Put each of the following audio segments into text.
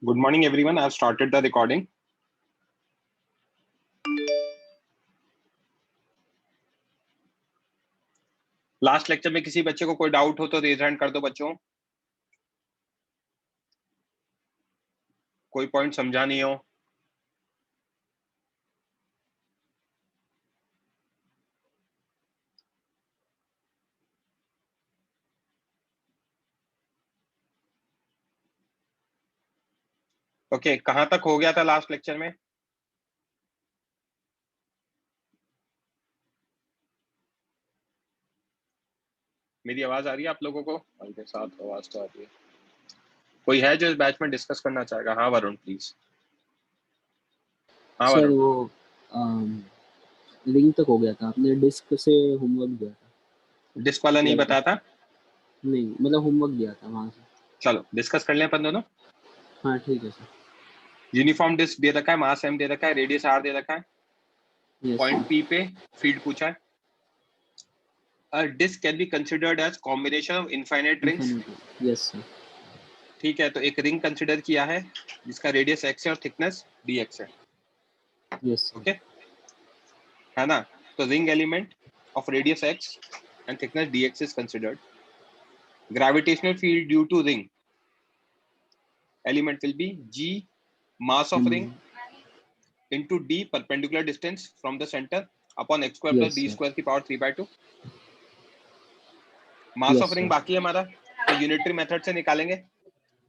Good morning, everyone. I've started the recording. Last lecture में किसी बच्चे को कोई डाउट हो तो रेज हैंड कर दो बच्चों। कोई पॉइंट समझा नहीं हो। ओके, कहां तक हो गया था लास्ट लेक्चर में? मेरी आवाज आ रही है आप लोगों को? हल्के साथ आवाज तो आ रही है। कोई है जो इस बैच में डिस्कस करना चाहेगा? हाँ वरुण प्लीज। हाँ सर वरुण। वो लिंक तक हो गया था, आपने डिस्क से होमवर्क दिया था। डिस्क वाला नहीं बताया था? नहीं मतलब होमवर्क दिया था वहां से। चलो डिस्कस कर लें अपन दोनों। हाँ ठीक है सर। यूनिफॉर्म डिस्क दे रखा है, मास एम दे रखा है, रेडियस आर दे रखा है, यस पॉइंट सर। पी पे फील्ड पूछा है। A disk can be considered as combination of infinite rings. Yes sir. ठीक है, तो एक रिंग कंसिडर किया है जिसका रेडियस x है और थिकनेस dx है। Yes sir. ओके है ना? तो ring element of radius x and thickness dx is considered. Gravitational field due to ring element will be g mass of ring into d perpendicular distance from the center upon x square plus d square की power 3/2. Mass of ring बाकी है हमारा, तो unitary method से निकालेंगे।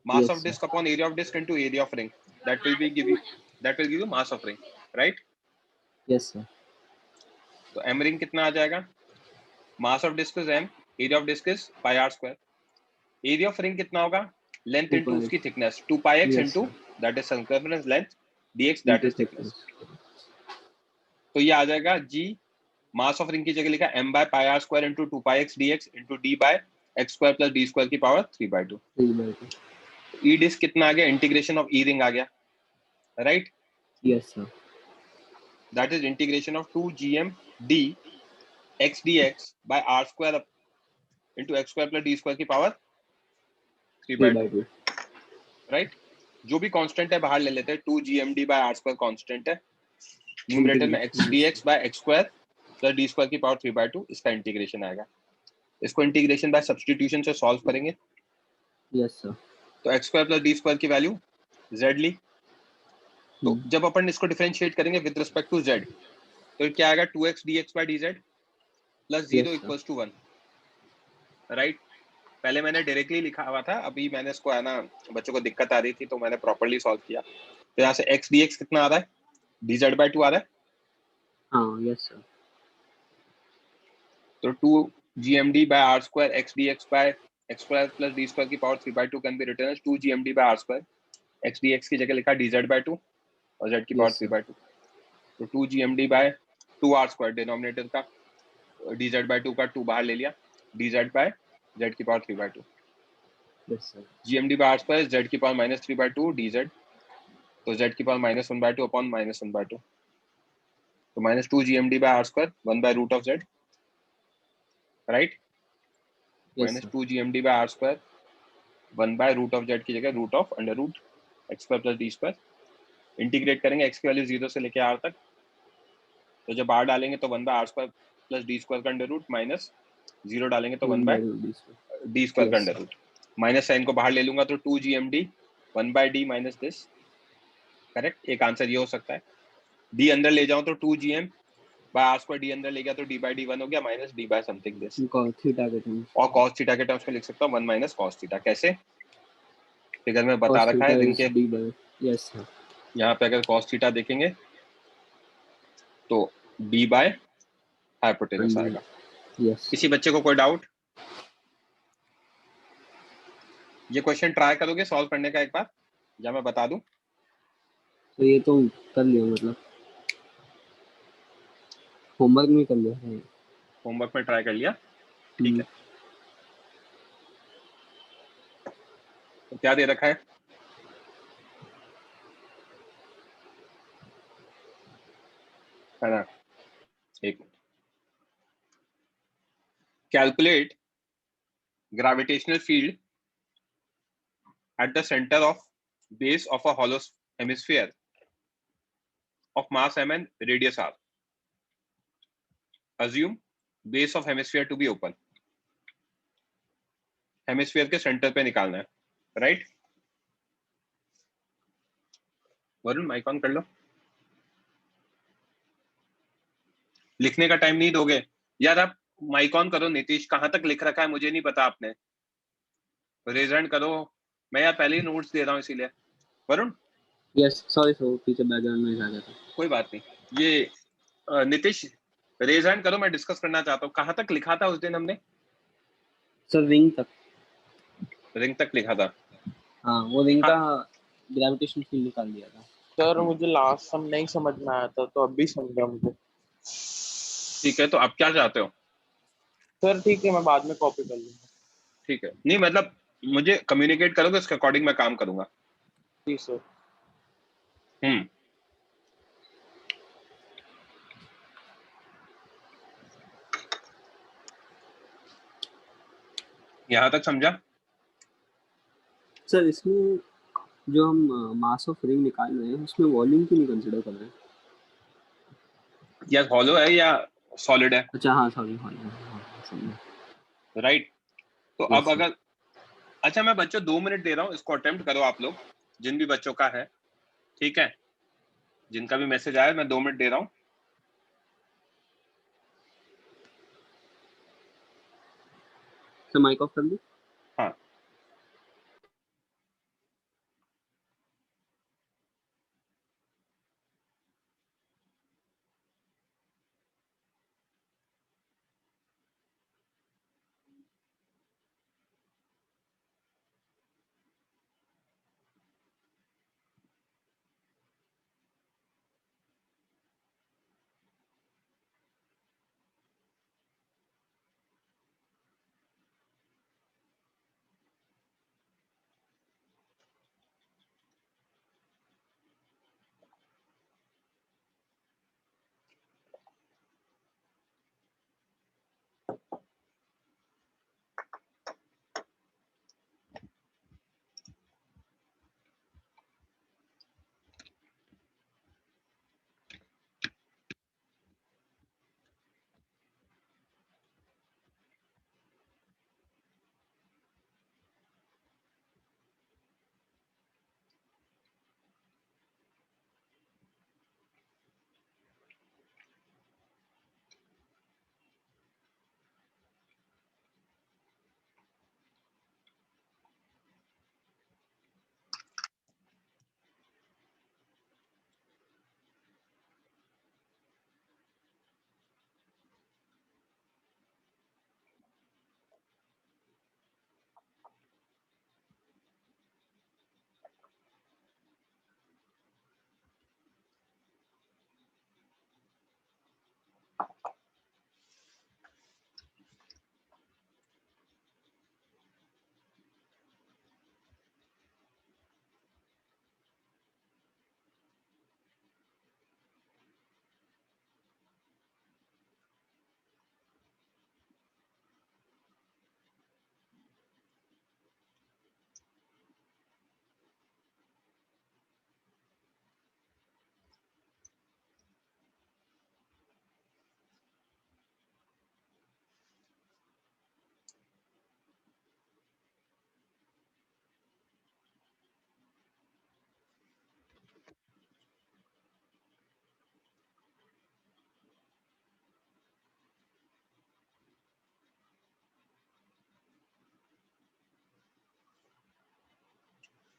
Mass of disc upon area of disc into area of ring, that will give you mass of ring, right? Yes sir. तो m ring कितना आ जाएगा? Mass of disc is m, area of disc is pi are square. Area of ring कितना होगा? Length into उसकी thickness, 2 pi x into that is circumference length dx that is thickness. तो ये आ जाएगा g mass of ring की जगह लिखा m by pi are square into 2 pi x dx into d by x square plus d square की power 3/2। E disc कितना आ गया? इंटीग्रेशन ऑफ ई रिंग आ गया, right? Yes sir. That is integration of 2 gm d x dx by r square into x square plus d square की power 3/2, right? जो भी constant है बाहर ले लेते हैं। 2 gmd by r square constant है, न्यूमरेटर में x dx by x square plus d square की पावर 3/2, इसका इंटीग्रेशन आएगा। इसको इंटीग्रेशन बाय सब्स्टिट्यूशन से सॉल्व करेंगे। Yes sir. तो x square plus d square की वैल्यू z ली, तो जब अपन इसको डिफरेंशिएट करेंगे विद रिस्पेक्ट टू z, तो क्या आएगा? 2x dx by dz plus 0 equals to 1, right? पहले मैंने डायरेक्टली लिखा हुआ था, अभी मैंने इसको है ना, बच्चों को दिक्कत आ रही थी तो मैंने प्रॉपर्ली सॉल्व किया। तो यहाँ से x dx कितना आ रहा है? dz by 2 आ रहा है। हाँ यस सर। तो 2 gmd by r square x dx by x square plus d square की power 3/2 can be written as 2 gmd by r square, x dx की जगह लिखा dz by 2 और z की पावर 3/2। तो 2 gmd by 2 r square denominator का, dz by 2 का 2 बाहर ले लिया, dz by z की power 3/2। gmd by r square z की पावर -3/2 dz, तो z की पावर -1/2 अपॉन -1/2, तो -2 gmd by r square 1/रूट of z, right? -2 gmd by r square 1/रूट ऑफ z की जगह root of under root x square plus d square. Integrate करेंगे x की वैल्यू 0 से लेके r तक, तो जब r डालेंगे तो 1/r square plus d square का अंडर रूट माइनस 0 डालेंगे तो 1/d स्क्वायर का अंडर रूट। माइनस साइन को बाहर ले लूंगा तो 2 gmd 1/d minus this, correct? एक आंसर ये हो सकता है। d अंदर ले जाऊं तो 2 gm by r square, d अंदर ले गया तो d बाय d 1 हो गया minus d by something this, theta के टर्म्स, और cos थीटा के टर्म्स में लिख सकता हूं 1 माइनस cos थीटा। कैसे? फिगर में बता रखा है रिंग के, यस सर। यहाँ पे अगर cos थीटा देखेंगे तो d बाय हाइपोटेनस आएगा। किसी बच्चे को कोई डाउट? ये क्वेश्चन ट्राई करोगे सॉल्व करने का एक बार, या मैं बता दूं? तो ये तो कर लिया, मतलब होमवर्क में कर लिया है। होमवर्क में ट्राई कर लिया, ठीक है। तो क्या दे रखा है? ना एक calculate gravitational field at the center of base of a hollow hemisphere of mass m and radius r. Assume base of hemisphere to be open. Hemisphere के सेंटर पे निकालना है, राइट? वरुण माइक ऑन कर लो। लिखने का टाइम नहीं दोगे यार? आप माइक ऑन करो। नीतीश, कहां तक लिख रखा है मुझे नहीं पता आपने। रेज हैंड करो। मैं यार पहले ही नोट्स दे रहा हूँ इसीलिए। वरुण? यस, सॉरी सर, पीछे बैकग्राउंड में आ गया था। कोई बात नहीं। ये नीतीश रेज हैंड करो, मैं डिस्कस करना चाहता हूँ। कहां तक लिखा था उस दिन हमने? सर रिंग तक। रिंग तक लिखा था। हाँ, वो रिंग हाँ। का ग्रेविटेशन फील्ड निकाल दिया था। सर मुझे लास्ट सम नहीं समझ में आया था, तो अब भी समझा मुझे। ठीक है, तो आप क्या चाहते हो? सर ठीक है, मैं बाद में कॉपी कर लूंगा। ठीक है, नहीं मतलब मुझे कम्युनिकेट करोगे, उसके अकॉर्डिंग मैं काम करूंगा। जी सर। यहां तक समझा? सर इसमें जो हम मास ऑफ रिंग निकाल रहे हैं उसमें वॉल्यूम क्यों नहीं कंसीडर कर रहे हैं? या हॉलो है या सॉलिड है? अच्छा हाँ, सॉरी, हाँ, राइट। तो यस अब सर। अगर, अच्छा मैं बच्चों 2 मिनट दे रहा हूँ, इसको अटेम्प्ट करो आप लोग, जिन भी बच्चों का है। ठीक है, जिनका भी मैसेज आया, मैं 2 मिनट दे रहा हूँ। सर माइक ऑफ कर दी? हाँ।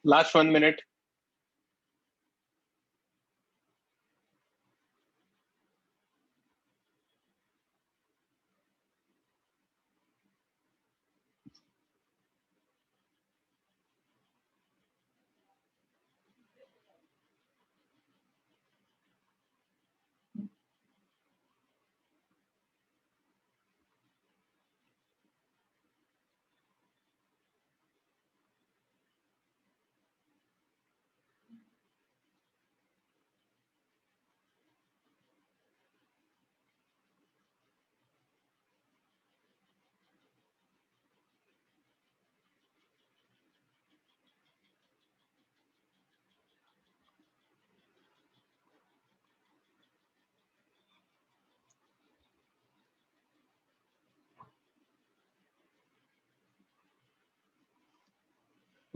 Last 1 minute.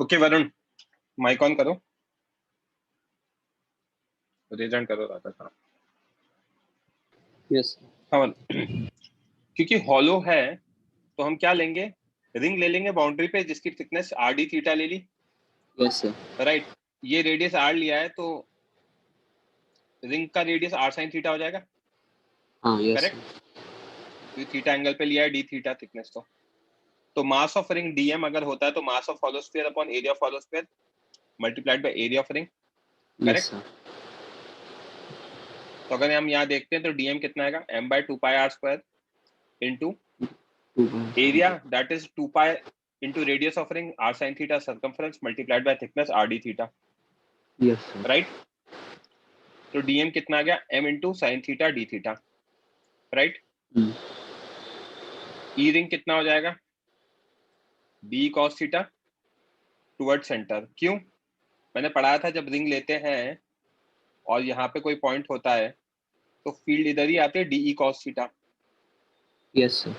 Okay Varun, mike on करो, रिजन करो राधा का। यस हाँ क्योंकि हॉलो है तो हम क्या लेंगे, रिंग ले लेंगे बाउंड्री पे जिसकी थिकनेस आर डी थीटा ले ली, यस सर राइट। ये रेडियस आर लिया है तो रिंग का रेडियस आर साइन थीटा हो जाएगा, हाँ यस करेक्ट। थीटा एंगल पे लिया है, डी थीटा थिकनेस। तो मास ऑफ रिंग डीएम अगर होता है तो mass of hollow sphere upon area of hollow sphere multiplied by area of ring, yes correct. Sir तो अगर हम यहाँ देखते हैं तो डीएम कितना आएगा, m by 2 pi are square into area that is 2 pi into radius of ring R sine theta circumference multiplied by thickness R D theta, yes sir right. तो डीएम कितना आ गया, m इंटू sine theta D theta, right. E ring कितना हो जाएगा, b cos theta toward centre. क्यों, मैंने पढ़ाया था जब रिंग लेते हैं और यहाँ पे कोई पॉइंट होता है तो फील्ड इधर ही आते हैं, d E cos theta. Yes sir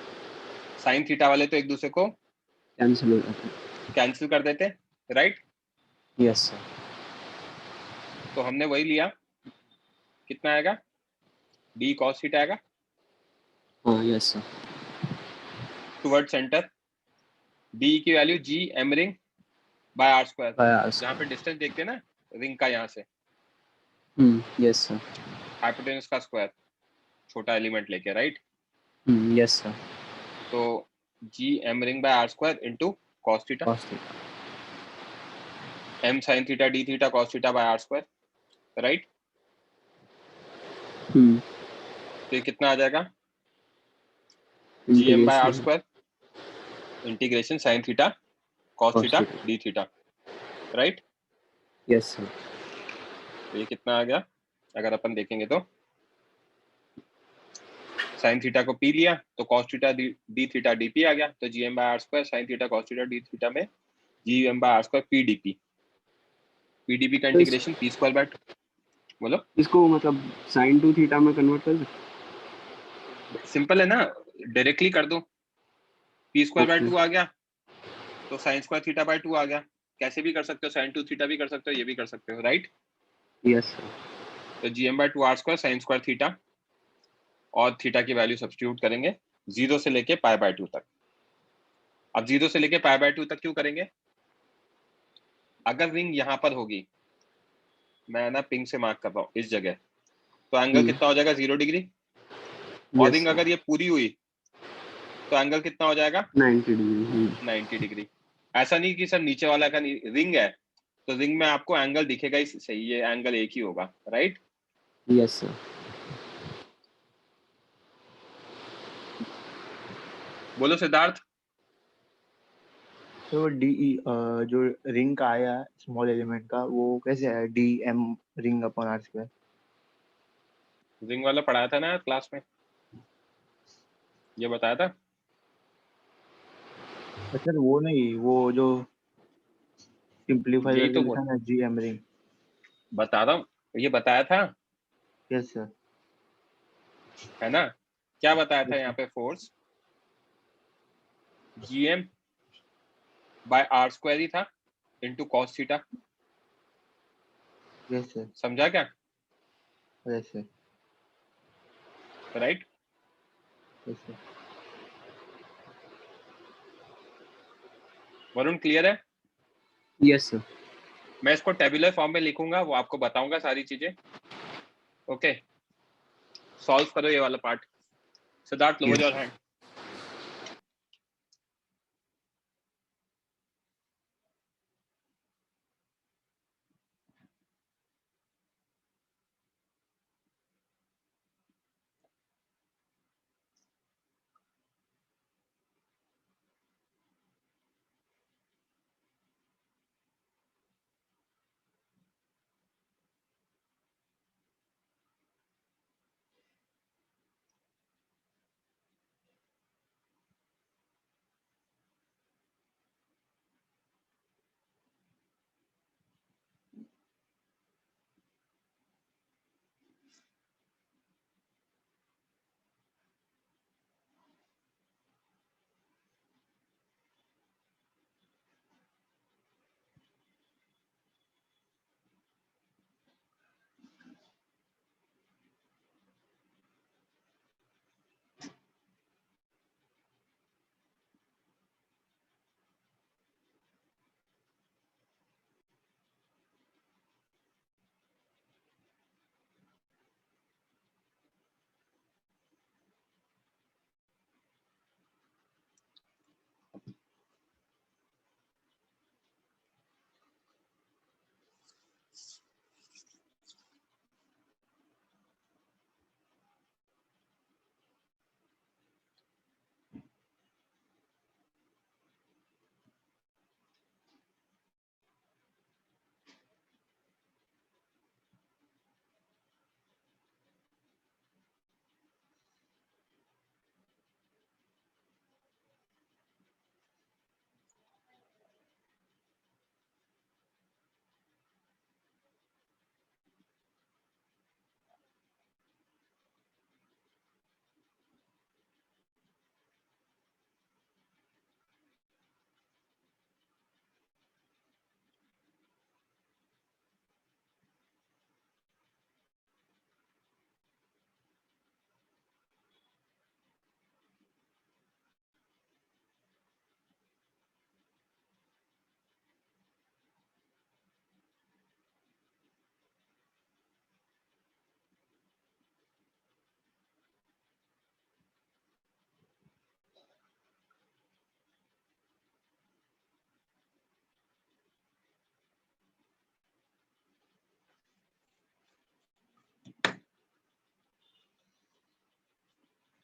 sine theta वाले तो एक दूसरे को कैंसिल हो जाता है। कैंसिल कर देते, राइट। यस सर तो हमने वही लिया, कितना आएगा, डी cos थीटा आएगा हाँ yes sir toward centre, D की value G M ring by are square, जहाँ पे डिस्टेंस देखते हैं ना रिंग का यहाँ से, यस सर हाइपोटेनस का स्क्वायर छोटा एलिमेंट लेके, राइट। यस सर तो G M ring by are square into cos theta, cos theta m sine theta D theta cos theta by are square, right. तो ये कितना आ जाएगा, G M by are square integration sine theta cos theta D theta, right. Yes sir तो ये कितना आ गया, अगर अपन देखेंगे तो साइन थीटा को पी लिया तो cos theta D theta DP आ गया, तो G M by are square sine theta cos theta D theta में G M by are square P DP, PDP का इंटीग्रेशन पी स्क्वायर बाय, बोलो। इसको मतलब sin 2 थीटा में कन्वर्ट कर सकते। सिंपल है ना, डायरेक्टली कर दो, पी स्क्वायर बाय 2 आ गया तो साइन स्क्वायर थीटा बाय 2 आ गया, कैसे भी कर सकते हो, साइन 2 थीटा भी कर सकते हो, ये भी कर सकते हो, राइट। यस सर तो G M by 2 r square sine square theta और थीटा की वैल्यू सब्स्टिट्यूट करेंगे 0 से लेके पाई बाय 2 तक। अब 0 से लेके पाई बाय 2 तक क्यों करेंगे, अगर रिंग यहाँ पर होगी, मैं ना पिंक से मार्क कर रहा हूँ इस जगह, तो एंगल कितना हो जाएगा 0 डिग्री, और रिंग अगर ये पूरी हुई तो एंगल कितना हो जाएगा 90 डिग्री 90 डिग्री। ऐसा नहीं कि सर नीचे वाला का रिंग है तो रिंग में आपको एंगल दिखेगा ही सही, ये एंगल एक ही होगा, राइट। यस सर बोलो सिद्धार्थ। तो डी जो रिंग का आया स्मॉल एलिमेंट का वो कैसे आया, d m ring upon r square. Ring वाला पढ़ाया था ना क्लास में, ये बताया था। अच्छा वो नहीं, वो जो सिंपलीफाई यही करके तो लिखा ना, जी एम रिंग। बता रहा हूँ, ये बताया था, यस सर है ना। क्या बताया था यस यहाँ सर पे, force GM by are square ही था into cos theta, yes sir समझा क्या, yes sir right. Yes sir. Varun clear है, यस सर मैं इसको टेबुलर फॉर्म में लिखूंगा, वो आपको बताऊंगा सारी चीजें, ओके। सॉल्व करो ये वाला part, Siddharth lower your hand.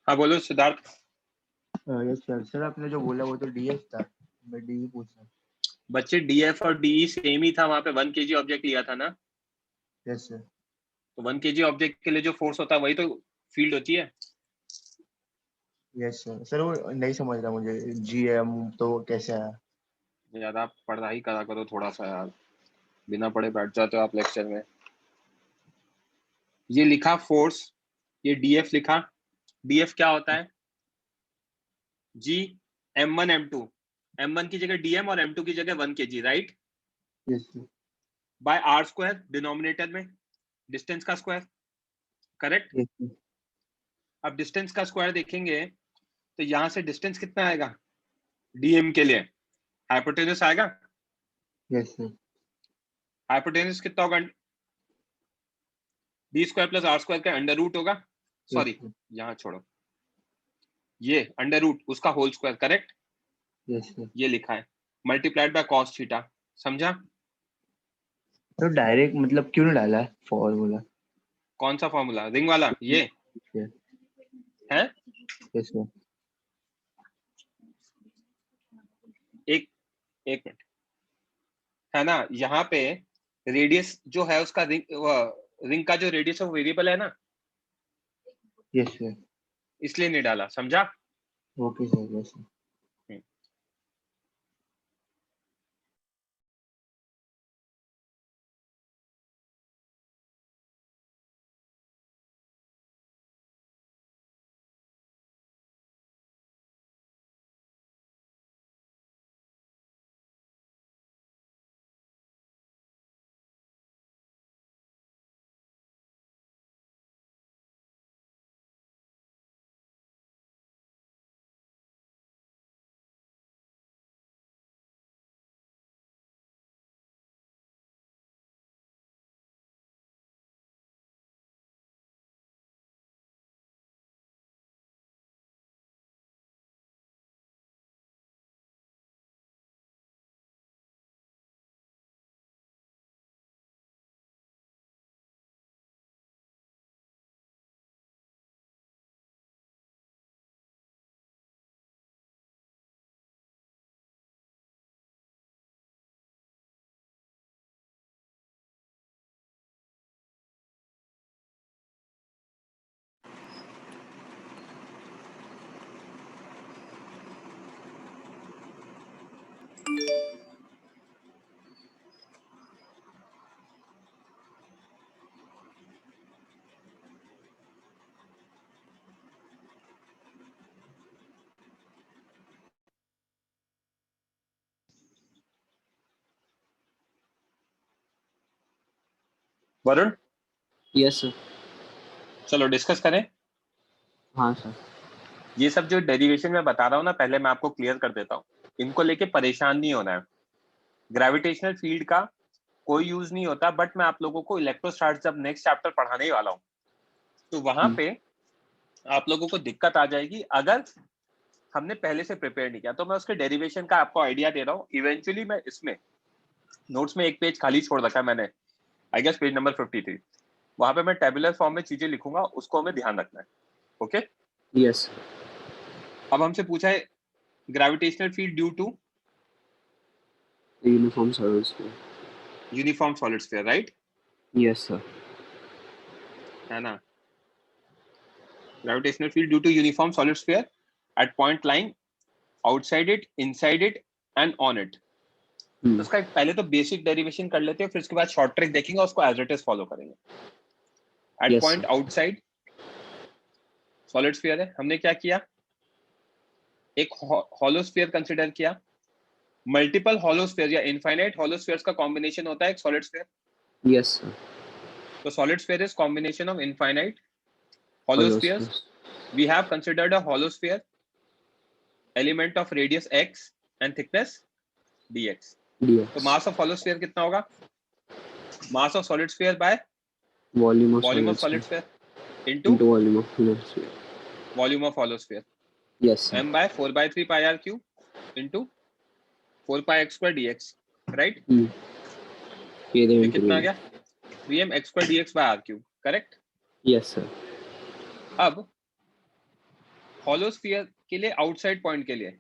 हाँ बोलो सिद्धार्थ। Yes sir. सर आपने जो बोला वो तो डीएफ था, मैं डी पूछ रहा हूँ। बच्चे डीएफ और डीई सेम ही था, वहां पे 1 kg ऑब्जेक्ट लिया था ना, यस सर। तो 1 kg ऑब्जेक्ट के लिए जो फोर्स होता है वही तो फील्ड होती है। Yes sir. सर वो नहीं समझ रहा मुझे, जीएम तो कैसे आया? यार आप पढ़ाई करा करो थोड़ा सा यार, बिना पढ़े बैठ जाते हो आप लेक्चर में। ये लिखा फोर्स, ये डीएफ लिखा। डीएफ क्या होता है? जी m1 m2, m1 की जगह डीएम और m2 की जगह 1 kg, right? Yes sir. By are square, denominator में डिस्टेंस का स्क्वायर, करेक्ट? Yes sir. अब डिस्टेंस का स्क्वायर देखेंगे तो यहां से डिस्टेंस कितना आएगा डीएम के लिए? हाइपोटेनस आएगा। Yes sir. हाइपोटेनस कितना होगा? D square plus r square का अंडर रूट होगा, सॉरी sir. यहाँ छोड़ो, ये अंडर रूट उसका whole square, correct? Yes sir. ये लिखा है मल्टीप्लाइड बाय कॉस थीटा, समझा? तो डायरेक्ट मतलब क्यों नहीं डाला है फॉर्मूला? कौन सा फॉर्मूला? रिंग वाला ये है? Yes sir. एक एक मिनट, है ना, यहाँ पे रेडियस जो है उसका रिंग का जो रेडियस है वो वेरिएबल है ना, यस सर। इसलिए नहीं डाला, समझा? Okay sir. Yes sir. Varun yes sir. चलो डिस्कस करें। हाँ सर। ये सब जो डेरिवेशन में बता रहा हूँ ना, पहले मैं आपको क्लियर कर देता हूँ, इनको लेके परेशान नहीं होना है। ग्रेविटेशनल फील्ड का कोई यूज नहीं होता, बट मैं आप लोगों को इलेक्ट्रोस्टैटिक्स जब नेक्स्ट चैप्टर पढ़ाने ही वाला हूँ तो वहां पे आप लोगों को दिक्कत आ जाएगी अगर हमने पहले से प्रिपेयर नहीं किया। तो मैं उसके डेरिवेशन का आपको आइडिया दे रहा हूँ। इवेंचुअली मैं इसमें नोट्स में एक पेज खाली छोड़ रखा है मैंने, आई गेस पेज नंबर 53, वहां पे मैं टेबुलर फॉर्म में चीजें लिखूंगा, उसको हमें ध्यान रखना है। ओके? यस। अब हमसे पूछा है gravitational field due to uniform solid sphere. Uniform solid sphere, right? Yes sir. है ना, gravitational field due to uniform solid sphere at point lying outside it, inside it and on it. तो उसका एक पहले तो बेसिक डेरिवेशन कर लेते हैं, फिर उसके बाद शॉर्ट ट्रिक देखेंगे, उसको एज इट इज फॉलो करेंगे। At point outside solid sphere है, हमने क्या किया? एक हॉलो स्फीयर कंसिडर किया। मल्टीपल हॉलो स्फीयर या इनफाइनाइट हॉलो स्फीयर्स का कॉम्बिनेशन होता है एक सॉलिड स्फीयर। Yes sir. तो solid sphere is combination of infinite hollow spheres. We have considered a hollow sphere, element of radius x and thickness dx. तो mass of hollow sphere कितना होगा? Mass of solid sphere by volume of solid sphere into volume of hollow sphere. Volume of hollow sphere. Yes sir. m by 4 by 3 pi r cube into 4 pi x square dx, right? ये कितना आ गया? 3m x square dx by r cube, correct? Yes sir. अब hollow sphere के लिए outside point के लिए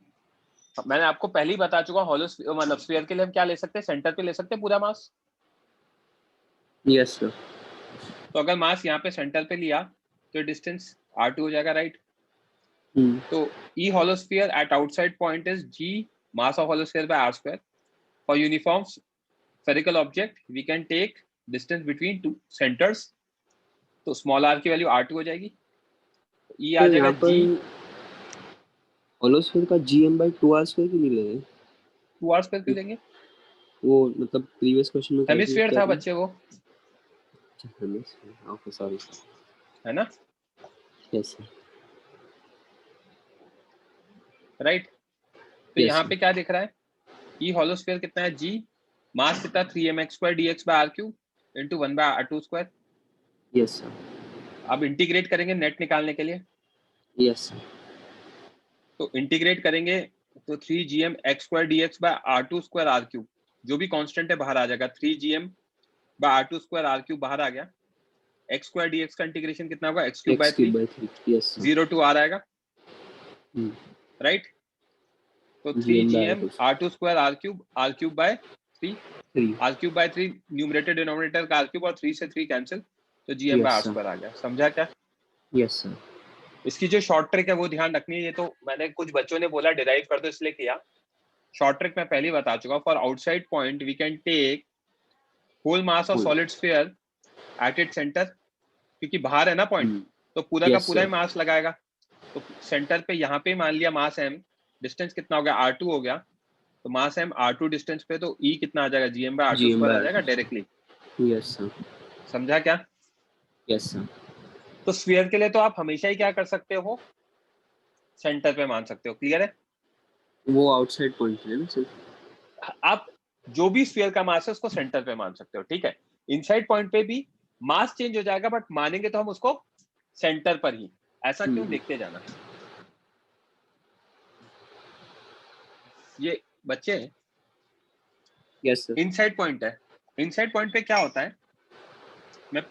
मैंने आपको पहले ही बता चुका, हॉलो मतलब स्फीयर के लिए हम क्या ले सकते हैं, सेंटर पे ले सकते हैं पूरा मास। Yes sir. तो अगर मास यहाँ पे सेंटर पे लिया तो डिस्टेंस r2 हो जाएगा, राइट। तो E hollow sphere at outside point is G mass of hollow sphere by r square. For uniform spherical object we can take distance between two centers. तो small r की value r2 हो जाएगी, E आ तो जाएगा यहाँ G पर होलो sphere का gm/2r square क्यों नहीं ले रहे? 2r स्क्वायर क्यों लेंगे? वो मतलब प्रीवियस क्वेश्चन में हेमिस्फीयर था बच्चे वो, ओके सॉरी है ना, यस सर राइट। तो Yes, यहाँ sir. पे क्या दिख रहा है, E hollow sphere कितना है, G मास कितना 3mx² dx by r³ into 1/r2 square. Yes sir अब इंटीग्रेट करेंगे नेट निकालने के लिए, यस सर तो इंटीग्रेट करेंगे तो 3gm(x²) dx by r2 square r³ जो भी कांस्टेंट है बाहर आ जाएगा, 3gm/r2 स्क्वायर r³ बाहर आ गया, x² dx का इंटीग्रेशन कितना होगा, x³ 3 yes sir 0 to r आएगा, राइट। तो 3gm(r2 square r³ by 3 r³ by 3 numerator denominator का r³ और 3 से 3 कैंसिल, तो gm/r स्क्वायर आ गया। समझा क्या? Yes sir. इसकी जो शॉर्ट ट्रिक है वो ध्यान रखनी है, ये तो मैंने कुछ बच्चों ने बोला डिराइव कर दो इसलिए किया, शॉर्ट ट्रिक मैं पहले ही बता चुका। For outside point we can take whole mass of solid sphere at it centre, क्योंकि बाहर है ना पॉइंट, तो पूरा का पूरा ही मास लगाएगा। तो सेंटर पे यहाँ पे मान लिया मास m, डिस्टेंस कितना हो गया r2 हो गया, तो मास m r2 डिस्टेंस पे, तो E कितना आ जाएगा, gm/r2 स्क्वायर आ जाएगा डायरेक्टली। यस सर समझा क्या? Yes sir. तो स्फीयर के लिए तो आप हमेशा ही क्या कर सकते हो, सेंटर पे मान सकते हो, क्लियर है? वो आउटसाइड पॉइंट है ना सर? आप जो भी स्फीयर का मास है उसको सेंटर पे मान सकते हो, ठीक है। इनसाइड पॉइंट पे भी मास चेंज हो जाएगा, बट मानेंगे तो हम उसको सेंटर पर ही। ऐसा क्यों, देखते जाना। ये बच्चे यस सर। इनसाइड पॉइंट है, इनसाइड पॉइंट पे क्या होता है, मैं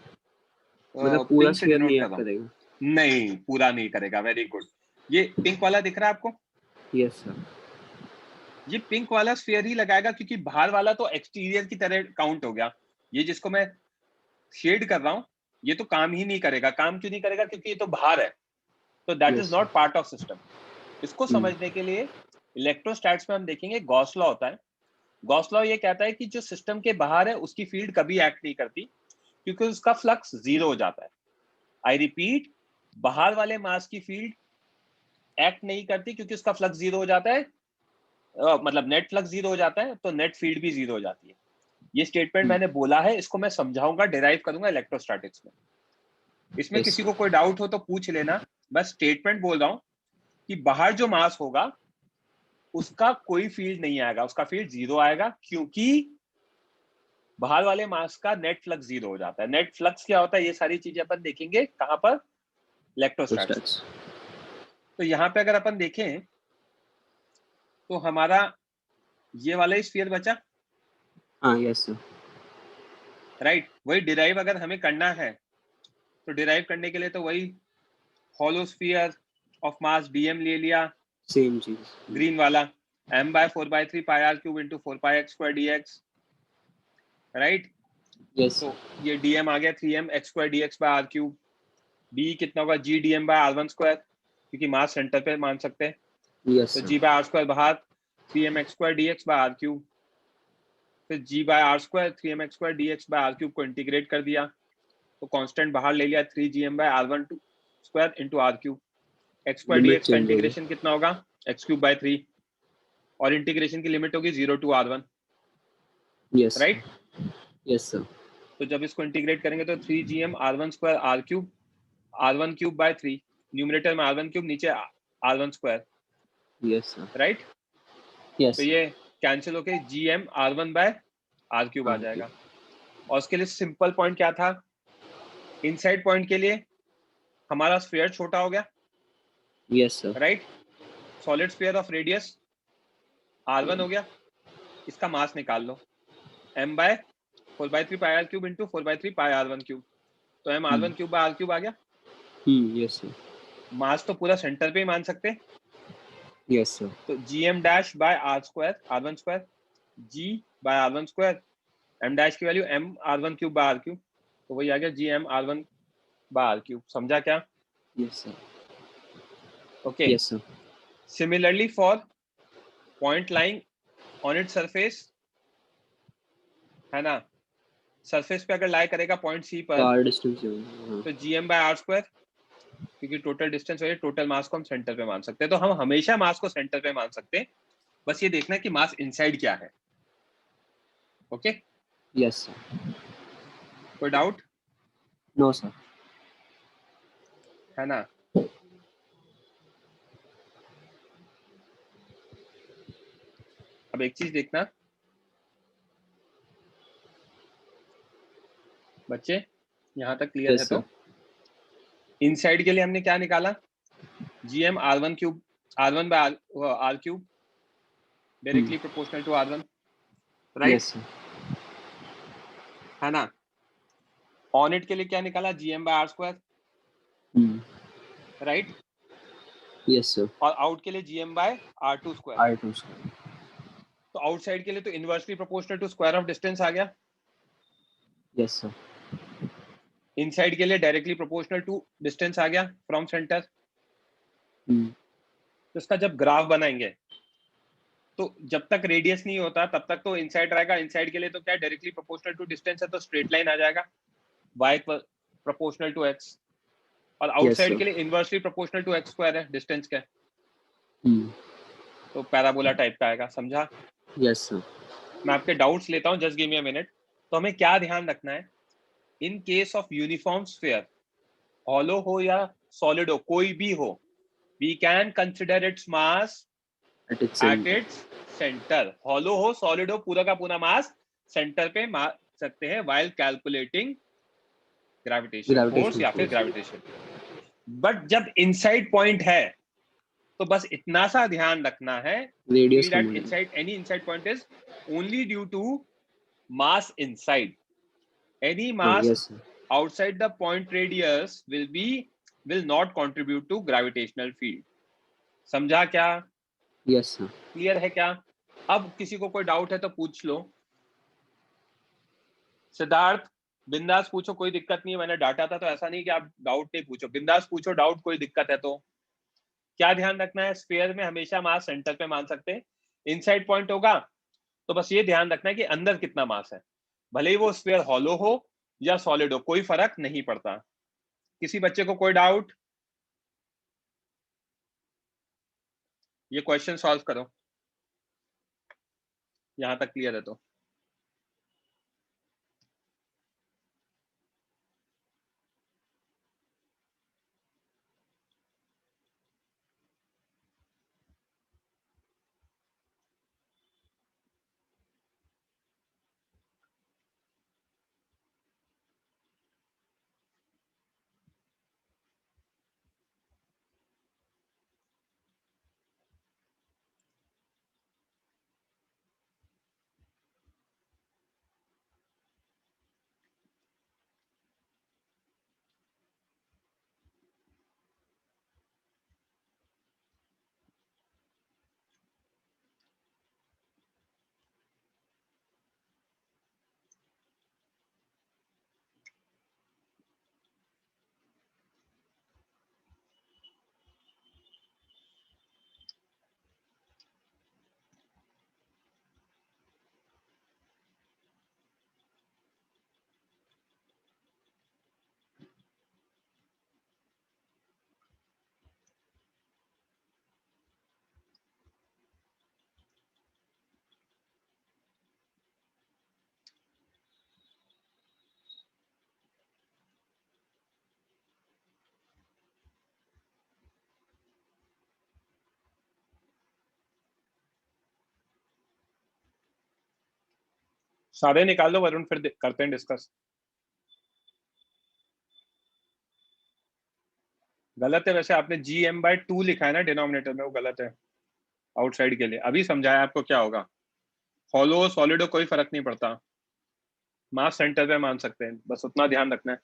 मतलब पूरा पिंक से स्फीयर डिनोट नहीं कर रहा हूँ। करेगा? नहीं, पूरा नहीं करेगा, वेरी गुड। ये पिंक वाला दिख रहा है आपको? Yes sir. ये पिंक वाला स्फीयर ही लगाएगा, क्योंकि बाहर वाला तो एक्सटीरियर की तरह काउंट हो गया। ये जिसको मैं शेड कर रहा हूँ ये तो काम ही नहीं करेगा। काम क्यों नहीं करेगा, क्योंकि ये तो बाहर है, तो that is not part of system. इसको समझने के लिए इलेक्ट्रोस्टैट्स में हम देखेंगे गॉस लॉ होता है। गॉस लॉ ये कहता है कि जो सिस्टम के बाहर है उसकी फील्ड कभी एक्ट नहीं करती, क्योंकि उसका फ्लक्स जीरो हो जाता है। आई रिपीट, बाहर वाले मास की फील्ड एक्ट नहीं करती क्योंकि उसका फ्लक्स जीरो हो जाता है, मतलब नेट फ्लक्स जीरो हो जाता है, तो नेट फील्ड भी जीरो हो जाती है। ये स्टेटमेंट मैंने बोला है, इसको मैं समझाऊंगा, डिराइव करूंगा इलेक्ट्रोस्टैटिक्स में। इसमें किसी को कोई डाउट हो तो पूछ लेना। बस स्टेटमेंट बोल रहा हूं कि बाहर जो मास होगा उसका कोई फील्ड नहीं आएगा, उसका फील्ड जीरो आएगा, क्योंकि बाहर वाले मास का नेट फ्लक्स जीरो हो जाता है। नेट फ्लक्स क्या होता है, ये सारी चीजें अपन देखेंगे कहां पर, इलेक्ट्रोस्टैटिक्स। तो यहाँ पे अगर अपन देखें तो हमारा ये वाला ही स्फीयर बचा, हाँ यस सर। राइट। वही डिराइव अगर हमें करना है तो डिराइव करने के लिए तो वही hollow sphere of mass dm ले लिया, सेम चीज ग्रीन वाला, m/4/3 pi r³ into 4πx² dx, right. Yes. तो ये dm आ गया 3m(x²) dx by r³। b कितना होगा, g dm by r1 square, क्योंकि मास सेंटर पे मान सकते हैं। यस तो g by r स्क्वायर बाहर 3mx² dx by r³, फिर g by r square 3mx² dx by r³ को इंटीग्रेट कर दिया, तो कांस्टेंट बाहर ले लिया 3gm by r1 square into r³। x² dx का इंटीग्रेशन कितना होगा, x³ by 3, और इंटीग्रेशन की लिमिट होगी 0 to r1, yes right. Yes sir. तो जब इसको इंटीग्रेट करेंगे तो 3gm r1 square r1³ by 3, numerator में r1³, नीचे r1 square, yes sir. Right. Yes तो ये कैंसिल होके gm r1 by r³ आ जाएगा। और उसके लिए सिंपल पॉइंट क्या था, इनसाइड पॉइंट के लिए हमारा स्फीयर छोटा हो गया, yes sir. Right. Solid sphere of radius r1 हो गया, इसका मास निकाल लो, m/4/3 pi r³ into 4/3 pi r1³, तो m r1³ by r³ आ गया। Yes sir. मास तो पूरा सेंटर पे ही मान सकते हैं। Yes sir. तो gm dash by r square r1 square g by r1 square m dash की value m r1 cube by r cube, तो वही आ गया gm r1 by r cube. समझा क्या? Yes sir. Okay. Yes sir. Similarly for point lying on it surface, है ना, surface पे अगर लाई करेगा पॉइंट सी तो पर, आर डिस्टेंस हाँ। तो gm बाय r स्क्वायर, क्योंकि टोटल डिस्टेंस है, टोटल मास को हम सेंटर पे मान सकते हैं। तो हम हमेशा मास को सेंटर पे मान सकते हैं, बस ये देखना है कि मास इनसाइड क्या है। Okay, yes sir. कोई डाउट? No sir. है ना? अब एक चीज देखना बच्चे, यहां तक क्लियर है? यस तो सर। इनसाइड के लिए हमने क्या निकाला? gm r1 cube, r1 by r cube directly proportional to r1, right? Yes sir. है ना? ऑन इट के लिए क्या निकाला? gm by r square, right? Yes sir. और आउट के लिए gm by r2 square. r2 sir. तो आउटसाइड के लिए तो inversely proportional to square of distance आ गया। Yes sir. इनसाइड के लिए डायरेक्टली प्रोपोर्शनल टू डिस्टेंस आ गया फ्रॉम सेंटर। तो इसका जब ग्राफ बनाएंगे, तो जब तक रेडियस नहीं होता तब तक तो इनसाइड रहेगा। इनसाइड के लिए तो क्या डायरेक्टली प्रोपोर्शनल टू डिस्टेंस है, तो स्ट्रेट लाइन आ जाएगा y प्रोपोर्शनल टू x। और आउटसाइड के लिए inversely proportional to x square है डिस्टेंस का, तो पैराबोला टाइप का आएगा। समझा? Yes sir. मैं आपके डाउट्स लेता हूं, just give me a minute. तो हमें क्या ध्यान रखना है, in case of uniform sphere, hollow हो या सॉलिड हो, कोई भी हो, we can consider its mass at its centre. Hollow हो सॉलिड हो, पूरा का पूरा मास सेंटर पे मार सकते हैं व्हाइल कैलकुलेटिंग ग्रेविटेशन फोर्स या फिर ग्रेविटेशन। बट जब इनसाइड पॉइंट है, तो बस इतना सा ध्यान रखना है radius that inside any inside point is only due to mass inside. Any mass yes sir. outside the point radius will not contribute to gravitational field. समझा क्या? Yes sir. क्लियर है क्या? अब किसी को कोई डाउट है तो पूछ लो। सिद्धार्थ, बिंदास पूछो, कोई दिक्कत नहीं है। मैंने डाटा था तो ऐसा नहीं कि आप डाउट नहीं पूछो, बिंदास पूछो डाउट, कोई दिक्कत है तो। क्या ध्यान रखना है, स्फीयर में हमेशा मास सेंटर पे मान सकते हैं। इनसाइड पॉइंट होगा तो बस ये ध्यान रखना है कि अंदर कितना मास है, भले ही वो स्फीयर हॉलो हो या सॉलिड हो, कोई फर्क नहीं पड़ता। किसी बच्चे को कोई डाउट? ये क्वेश्चन सॉल्व करो, यहां तक क्लियर है तो। सारे निकाल दो वरुण, फिर करते हैं डिस्कस। गलत है वैसे, आपने gm/2 लिखा है ना डिनोमिनेटर में, वो गलत है आउटसाइड के लिए। अभी समझाया आपको क्या होगा। हॉलो सॉलिड हो कोई फर्क नहीं पड़ता, मास सेंटर पे मान सकते हैं, बस उतना ध्यान रखना है।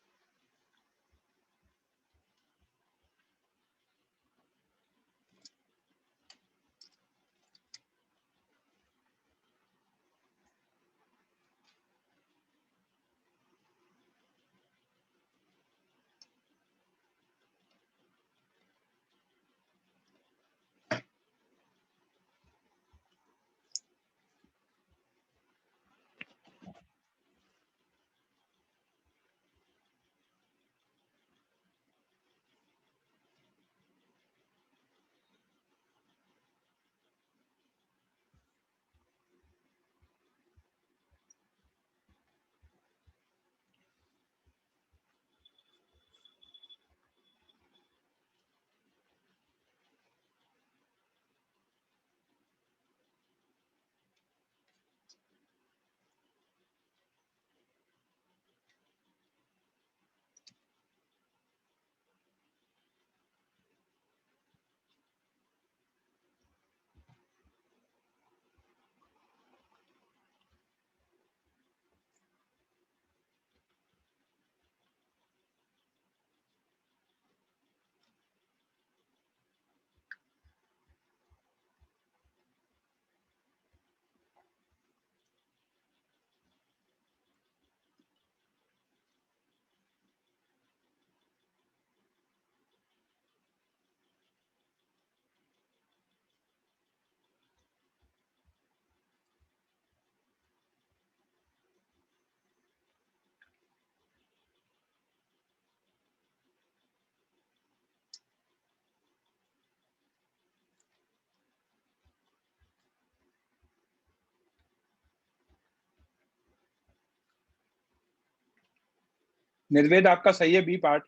निर्वेद आपका सही है, बी पार्ट।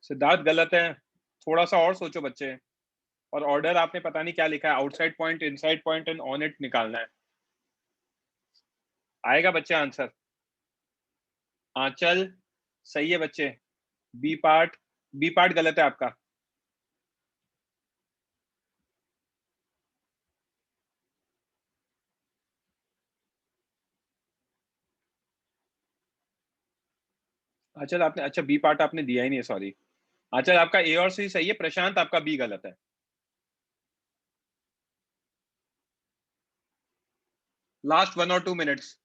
सिद्धार्थ गलत है, थोड़ा सा और सोचो बच्चे। और ऑर्डर आपने पता नहीं क्या लिखा है, outside point, inside point and on it निकालना है। आएगा बच्चे आंसर? आंचल सही है बच्चे, बी पार्ट। बी पार्ट गलत है आपका। आंचल आपने, अच्छा बी पार्ट आपने दिया ही नहीं है, सॉरी। आंचल आपका ए और सी सही है, प्रशांत आपका बी गलत है। लास्ट 1 और 2 मिनट्स।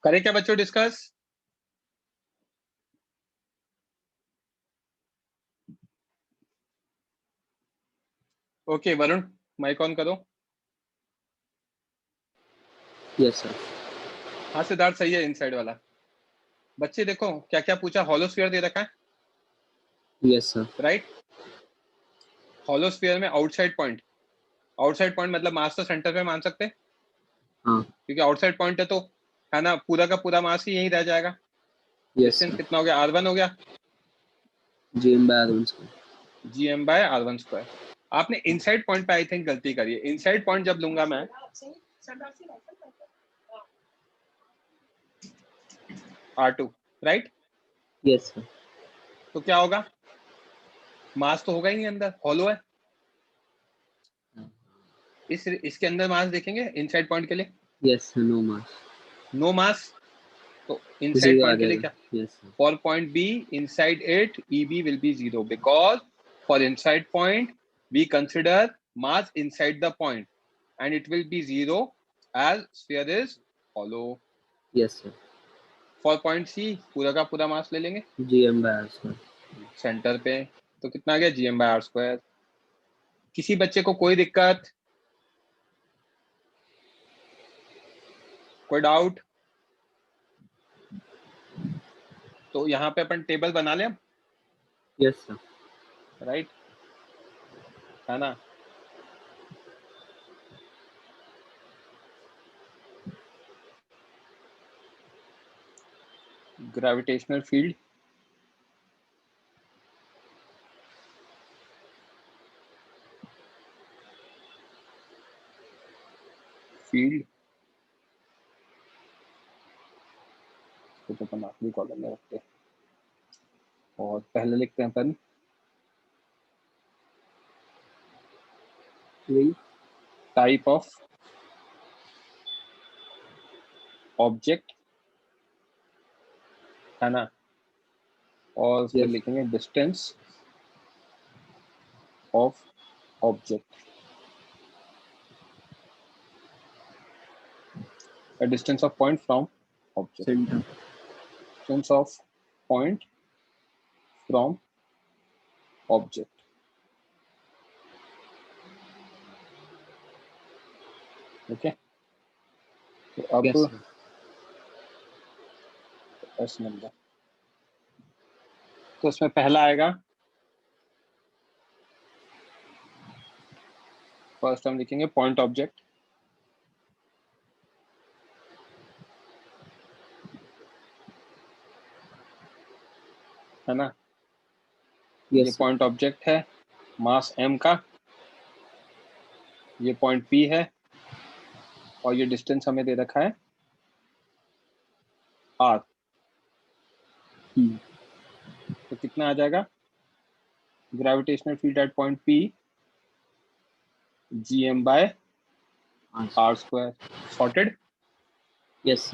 करें क्या बच्चों discuss? Okay Varun, mike on करो। Yes sir. हाँ सिद्धार्थ सही है, इनसाइड वाला। बच्चे देखो क्या क्या पूछा, हॉलोस्फीयर दे रखा है, यस सर। राइट। हॉलोस्फीयर में आउटसाइड पॉइंट, आउटसाइड पॉइंट मतलब मास तो सेंटर पे मान सकते हैं, हाँ। क्योंकि आउटसाइड पॉइंट है तो, है ना, पूरा का पूरा मास ही यहीं रह जाएगा। Yes distance sir. कितना हो गया, r1 हो गया, gm/r1 स्क्वायर। gm/r1 square. आपने इनसाइड पॉइंट पे आई थिंक गलती करी है। इनसाइड पॉइंट जब लूंगा मैं r2, राइट। Yes sir. तो क्या होगा, मास तो होगा ही नहीं, अंदर हॉलो है। इसके अंदर मास देखेंगे इनसाइड पॉइंट के लिए, यस सर, नो मास। नो मास। तो इनसाइड 0 आ पॉइंट के लिए जाएगा। क्या, yes sir. for point B inside it EB will be 0 because for inside point we consider mass inside the point and it will be 0 as sphere is hollow. Yes sir. For point C पूरा का पूरा मास ले लेंगे gm/r square. Centre पे, तो कितना आ गया gm/r स्क्वायर। किसी बच्चे को कोई दिक्कत, कोई डाउट? तो यहाँ पे अपन टेबल बना लें, यस सर। राइट, है ना। ग्रेविटेशनल फील्ड, फील्ड तो अपन आखिरी कॉलम में रखते हैं और पहले लिखते हैं अपन टाइप ऑफ ऑब्जेक्ट, है ना, और उस पर यस। लिखेंगे distance of object, distance of point from object, centre. Distance of point from object. Okay, तो अब यस सर। एस नंबर, तो इसमें पहला आएगा, फर्स्ट हम लिखेंगे पॉइंट ऑब्जेक्ट, है ना। ये यस पॉइंट ऑब्जेक्ट है मास m का, ये पॉइंट P है और ये डिस्टेंस हमें दे रखा है r। तो कितना आ जाएगा? Gravitational field at point P gm by r square। Sorted. Yes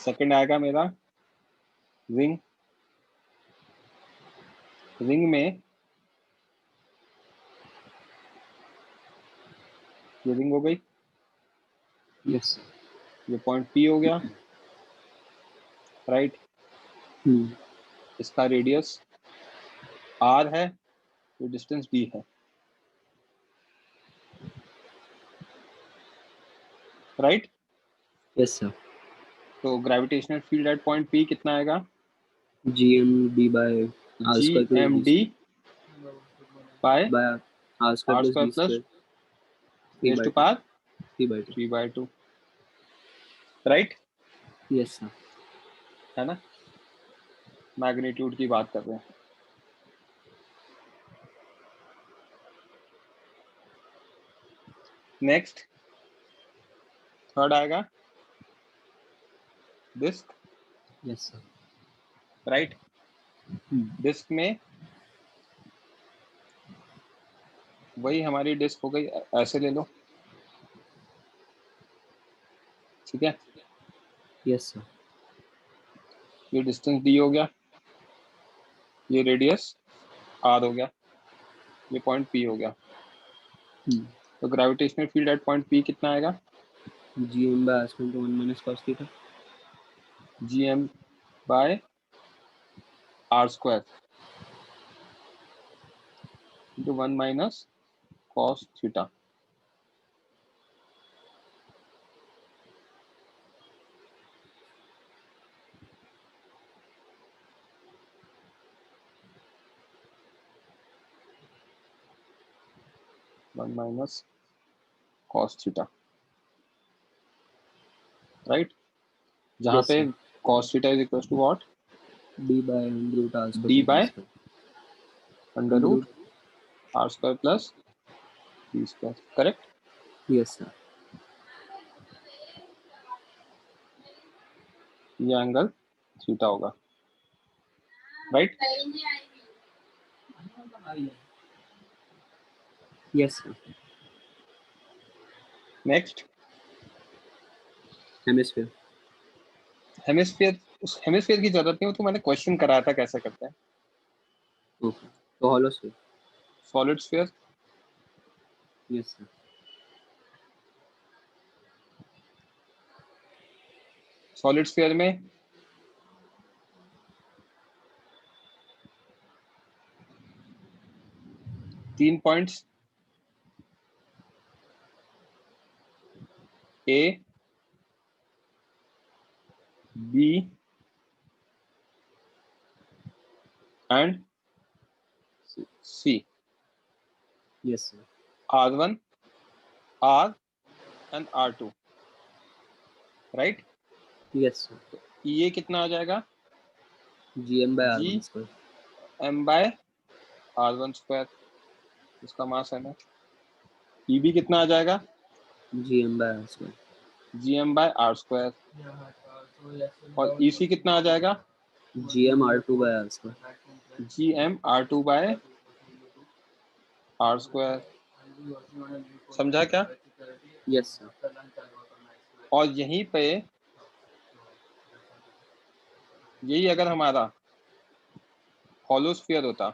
second आएगा मेरा रिंग। रिंग में ये रिंग हो गई, यस ये पॉइंट P हो गया, राइट। इसका रेडियस r है, ये डिस्टेंस d है, राइट। Yes sir. तो gravitational field at point P कितना आएगा? GMD by R square plus GMD D by by R square r plus square D plus square raised to 3/2 power 3/2 3/2, right. Yes sir. है ना, magnitude की बात कर रहे हैं। नेक्स्ट थर्ड आएगा disc, yes sir. Right. Disc में वही हमारी डिस्क हो गई, ऐसे ले लो, ठीक है। Yes sir. ये डिस्टेंस d हो गया, ये रेडियस r हो गया, ये पॉइंट P हो गया। तो gravitational field at point P कितना आएगा? GM by R square into 1 minus cos theta GM by r square into 1 minus cos theta। One minus cos theta, right. जहाँ Yes, पे sir. Cos theta is equal to what? D by under root R square D plus by D square. Under root r square plus d square, correct. Yes, sir. ये angle theta होगा, right. Yes, sir. Next Hemisphere. Hemisphere, उस hemisphere की जरूरत नहीं, वो तो मैंने question कराया था कैसे करते हैं। Okay. So hollow sphere. Solid sphere, Yes, sir. Solid sphere में तीन points A B and C, Yes, sir. R1 R and R2, right. Yes, sir. ये कितना आ जाएगा? GM by G R1 square. m by R1 square, इसका mass है ना। EB कितना आ जाएगा? GM by R square. GM by R square. और EC कितना आ जाएगा? GM R2 by R square. GM R2 by R square. समझा क्या? Yes, sir. और यहीं पे यही अगर हमारा हॉलो स्फीयर होता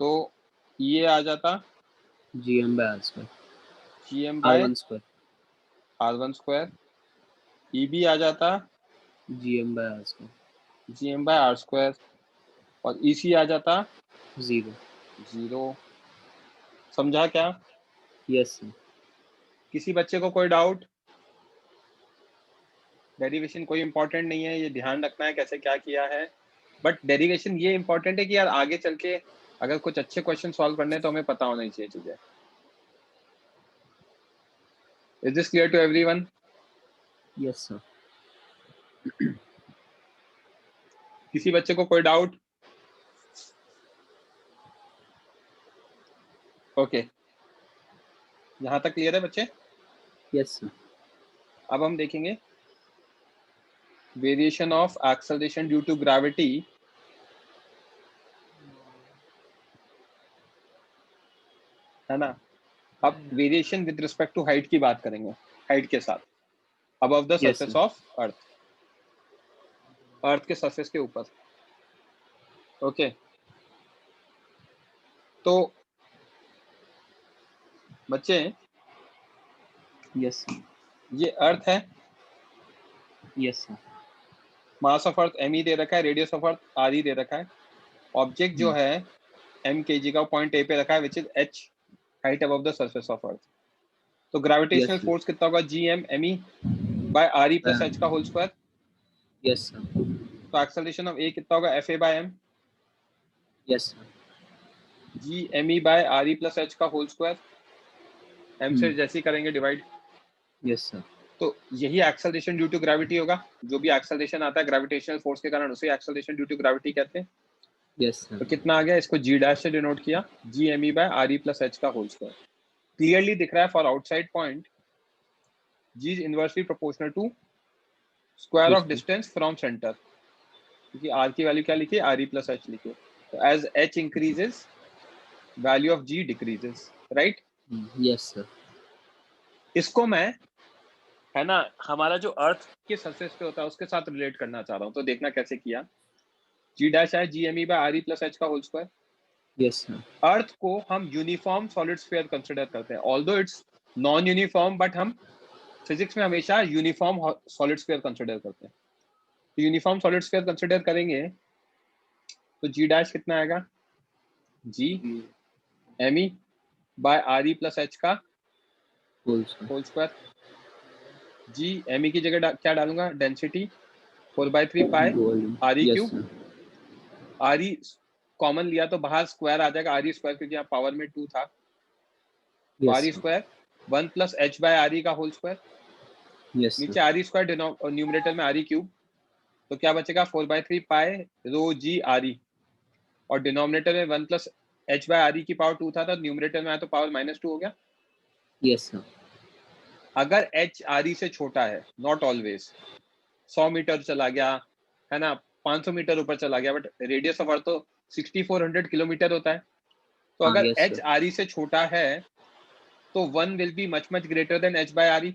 तो ये आ जाता GM by R square. GM by R1 square. R1 square. EB आ जाता GM by R square. GM by R square. और EC आ जाता 0. 0। समझा क्या? Yes, sir. किसी बच्चे को कोई डाउट? डेरिवेशन कोई इंपॉर्टेंट नहीं है, ये ध्यान रखना है कैसे क्या किया है, बट डेरिवेशन ये इंपॉर्टेंट है कि यार आगे चल के अगर कुछ अच्छे क्वेश्चन सॉल्व करने हैं तो हमें पता होना चाहिए चीजें। Is this clear to everyone? Yes, sir. किसी बच्चे को कोई डाउट? ओके, यहाँ तक क्लियर है बच्चे? Yes sir. अब हम देखेंगे variation of acceleration due to gravity है ना। अब variation with respect to height की बात करेंगे, हाइट के साथ, above the Yes, surface sir. Of earth, earth के सरफेस के ऊपर। ओके, तो बच्चे यस सर। ये अर्थ है, yes sir. Mass of earth m दे रखा है, रेडियस ऑफ अर्थ r दे रखा है, ऑब्जेक्ट जो है m kg का पॉइंट a पे रखा है which is h height above the surface of earth. तो ग्रेविटेशनल Yes, sir. फोर्स कितना होगा? gm me bye re plus h का होल स्क्वायर। Yes sir. तो एक्सेलरेशन ऑफ a कितना होगा? fa by m, yes sir. g me bye re plus h का whole square, m से जैसे ही करेंगे डिवाइड। Yes sir. तो यही एक्सेलरेशन ड्यू टू ग्रेविटी होगा। जो भी एक्सेलरेशन आता है ग्रेविटेशनल फोर्स के कारण, उसे एक्सेलरेशन ड्यू टू ग्रेविटी कहते हैं। यस तो सर। कितना आ गया? इसको g डैश से डिनोट किया, g me bye re plus h का होल स्क्वायर। क्लियरली दिख रहा है for outside point g is inversely proportional to square of Yes, sir. Distance from centre, क्योंकि r की वैल्यू क्या लिखी? re प्लस h लिखी। तो as h increases value of g decreases, right? Yes sir. इसको मैं, है ना, हमारा जो अर्थ के सरफेस पे होता है उसके साथ रिलेट करना चाह रहा हूँ। तो देखना कैसे किया। g डैश है g me bye re plus h का whole square. Yes sir. Earth को हम यूनिफॉर्म सॉलिड स्फीयर कंसिडर करते हैं, although it's non uniform, but हम फिजिक्स में हमेशा यूनिफॉर्म सॉलिड स्फीयर कंसिडर करते हैं। तो यूनिफॉर्म सॉलिड स्फीयर कंसिडर करेंगे तो g डैश कितना आएगा? g me bye re plus h का whole whole square. g me की जगह क्या डालूंगा? Density 4/3 pi re yes cube. Sir. re common लिया तो बाहर स्क्वायर आ जाएगा, re स्क्वायर, क्योंकि यहाँ पावर में 2 था। Yes re square 1 plus h by re का होल स्क्वायर। यस नीचे सर। re स्क्वायर न्यूमरेटर में re क्यूब, तो क्या बचेगा? 4/3 पाई रो g re, और डिनोमिनेटर में 1 प्लस h बाय re की पावर 2 था, तो न्यूमरेटर में आया तो पावर -2 हो गया। Yes sir. अगर h re से छोटा है, नॉट ऑलवेज, 100 मीटर चला गया, है ना, 500 मीटर ऊपर चला गया, बट रेडियस ऑफ अर्थ तो 6400 किलोमीटर होता है। तो हाँ, अगर yes, h sir. re से छोटा है तो 1 will be much greater than h by re।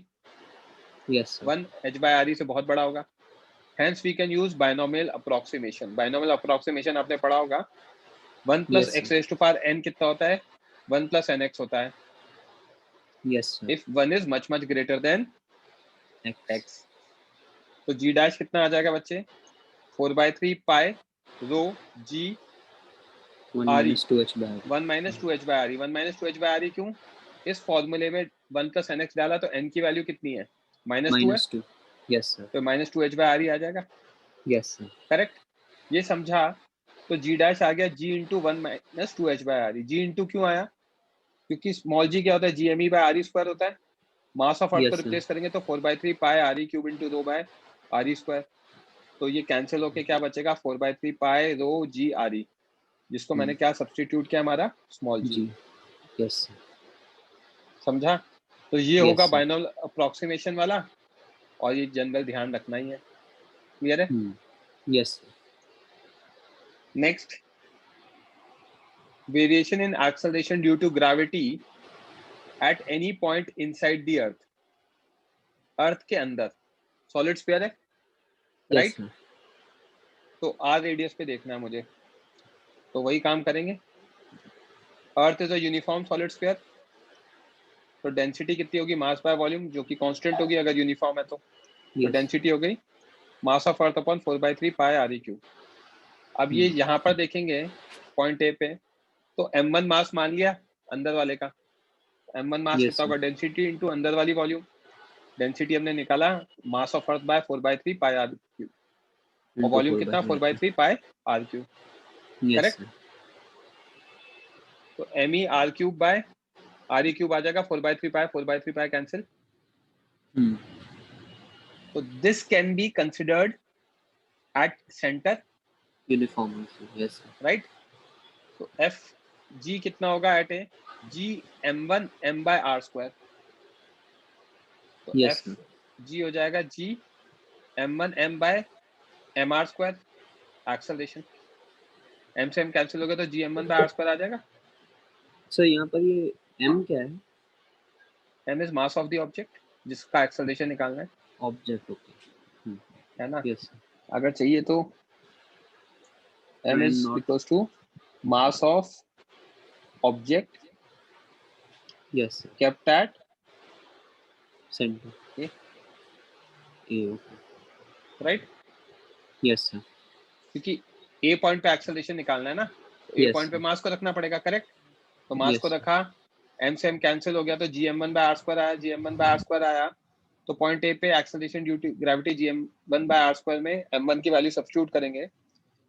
Yes, sir. 1 h by re से बहुत बड़ा होगा। Hence we can use binomial approximation. Binomial approximation आपने पढ़ा होगा। 1 plus Yes, x sir. raised to power n कितना होता है? 1 plus nx होता है। Yes, sir. If 1 is much greater than X. x, तो g डैश कितना आ जाएगा बच्चे? 4/3 pi rho g 1 re, minus 2h by r. 1 minus 2h by re। 1 minus 2h by re क्यों? इस फॉर्मूले में 1 plus nx डाला तो n की वैल्यू कितनी है? -2 है, Minus 2. Yes, sir. तो -2h by re आ जाएगा। Yes, sir. करेक्ट? ये समझा? तो g डैश आ गया g into 1 minus 2h by re। g into क्यों आया? क्योंकि स्मॉल g क्या होता है? g me by re square होता है। मास ऑफ अर्थ Yes, को sir. रिप्लेस करेंगे तो 4/3 pi re cube into 2 by re square. तो ये कैंसिल होके क्या बचेगा? 4/3 पाई रो g re, जिसको मैंने क्या सब्स्टिट्यूट किया? हमारा small g। G. Yes, sir. समझा? तो ये Yes, होगा sir. बाइनोमियल अप्रोक्सीमेशन वाला, और ये जनरल ध्यान रखना ही है। क्लियर है? Yes, sir. Next, variation in acceleration due to gravity at any point inside the earth. Earth के अंदर सॉलिड स्फीयर है, Yes, राइट? sir. तो आर रेडियस पे देखना है मुझे, तो वही काम करेंगे। Earth is a uniform solid sphere, तो डेंसिटी कितनी होगी? मास बाय वॉल्यूम, जो कि कांस्टेंट होगी अगर यूनिफॉर्म है तो Yes. डेंसिटी हो गई मास of earth upon 4/3 pi re cube. अब ये यहाँ पर देखेंगे पॉइंट ए पे, तो m1 मास मान लिया अंदर वाले का। m1 मास Yes, कितना होगा? sir. डेंसिटी इंटू अंदर वाली वॉल्यूम। डेंसिटी हमने निकाला mass of earth by 4/3 pi r cube, और Into वॉल्यूम 4 कितना? by 4/3 pi r cube. Yes, correct? sir. तो me r cube by re cube आ जाएगा 4/3 पाई कैंसिल। तो this can be considered at centre uniform, yes right. तो F G कितना होगा at A G m1 m by r square. तो yes F G हो जाएगा G m1 m by mr square acceleration. m से m cancel हो गया तो जी m1 by r स्क्वायर आ जाएगा। सर यहाँ पर ये m क्या है? m is mass of the object जिसका एक्सेलरेशन निकालना है, ऑब्जेक्ट, ओके, है ना। यस अगर चाहिए तो m m is not, equals to mass of object yes kept at centre A, A, okay, right. Yes sir, क्योंकि ए पॉइंट पे एक्सेलरेशन निकालना है ना, तो ए Yes, पॉइंट पे sir. मास को रखना पड़ेगा, करेक्ट। तो मास को Yes. रखा, m से m कैंसिल हो गया तो gm1 by r स्क्वायर आया, gm1 by r स्क्वायर आया। तो पॉइंट ए पे acceleration due to gravity gm1 by r square में m1 की वैल्यू सब्स्टिट्यूट करेंगे,